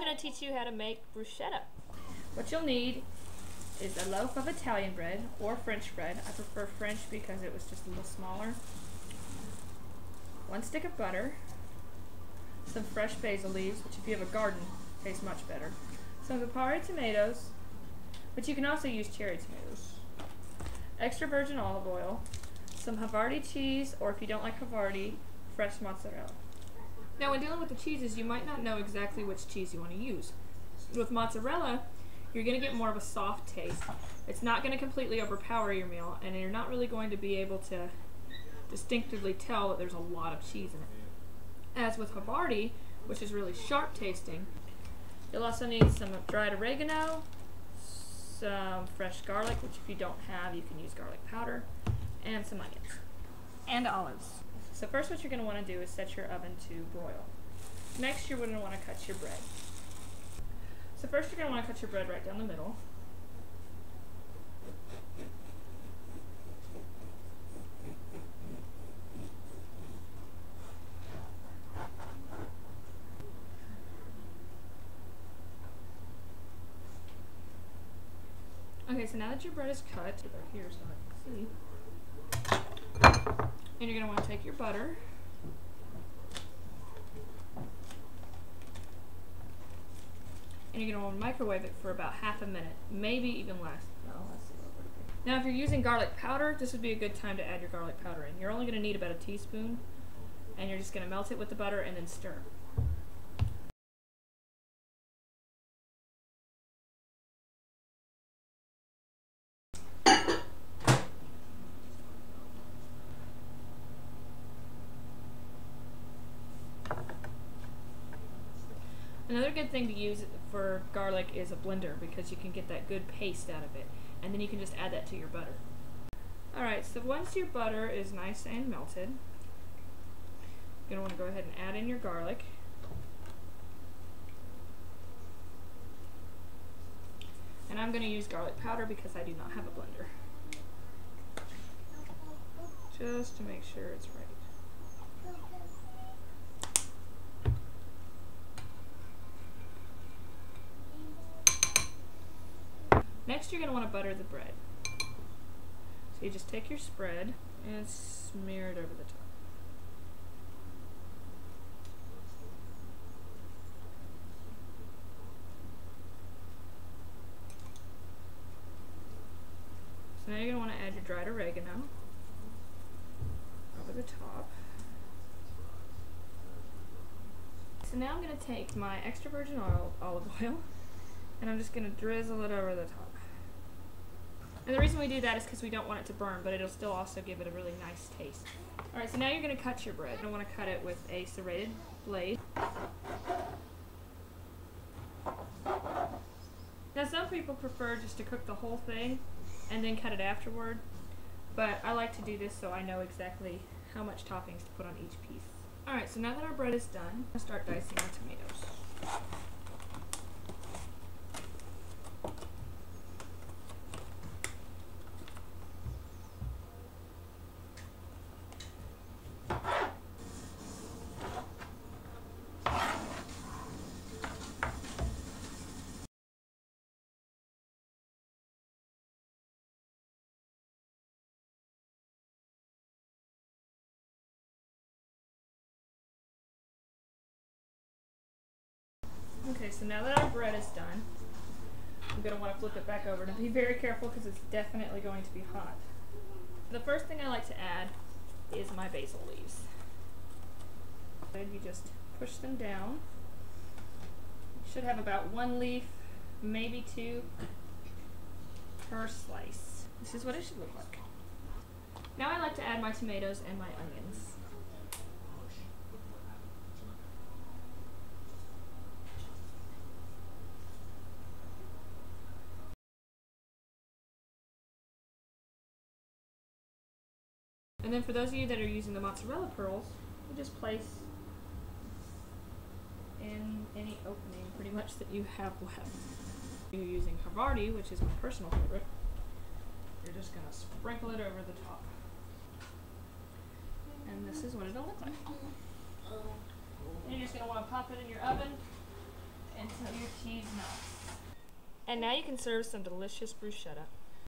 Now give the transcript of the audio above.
going to teach you how to make bruschetta. What you'll need is a loaf of Italian bread or French bread. I prefer French because it was just a little smaller. 1 stick of butter, some fresh basil leaves, which if you have a garden tastes much better. Some Campari tomatoes, but you can also use cherry tomatoes. Extra virgin olive oil, some Havarti cheese, or if you don't like Havarti, fresh mozzarella. Now when dealing with the cheeses, you might not know exactly which cheese you want to use. With mozzarella, you're going to get more of a soft taste. It's not going to completely overpower your meal, and you're not really going to be able to distinctively tell that there's a lot of cheese in it. As with Havarti, which is really sharp tasting, you'll also need some dried oregano, some fresh garlic, which if you don't have, you can use garlic powder, and some onions. And olives. So first what you're going to want to do is set your oven to broil. Next you're going to want to cut your bread. So first you're going to want to cut your bread right down the middle. Okay, so now that your bread is cut, right here so I can see, and you're going to want to take your butter, and you're going to want to microwave it for about half a minute, maybe even less. Now if you're using garlic powder, this would be a good time to add your garlic powder in. You're only going to need about a teaspoon, and you're just going to melt it with the butter and then stir. Another good thing to use for garlic is a blender because you can get that good paste out of it, and then you can just add that to your butter. Alright, so once your butter is nice and melted, you're going to want to go ahead and add in your garlic. And I'm going to use garlic powder because I do not have a blender. Just to make sure it's right. Next you're going to want to butter the bread. So you just take your spread and smear it over the top. So now you're going to want to add your dried oregano over the top. So now I'm going to take my extra virgin olive oil and I'm just going to drizzle it over the top. And the reason we do that is because we don't want it to burn, but it'll still also give it a really nice taste. Alright, so now you're going to cut your bread. You're going to want to cut it with a serrated blade. Now some people prefer just to cook the whole thing and then cut it afterward, but I like to do this so I know exactly how much toppings to put on each piece. Alright, so now that our bread is done, I'll start dicing our tomatoes. Okay, so now that our bread is done, I'm going to want to flip it back over. And be very careful because it's definitely going to be hot. The first thing I like to add is my basil leaves. You just push them down. You should have about 1 leaf, maybe 2 per slice. This is what it should look like. Now I like to add my tomatoes and my onions. And then for those of you that are using the mozzarella pearls, you just place in any opening pretty much that you have left. If you're using Havarti, which is my personal favorite, you're just going to sprinkle it over the top. And this is what it'll look like. And you're just going to want to pop it in your oven until And now you can serve some delicious bruschetta.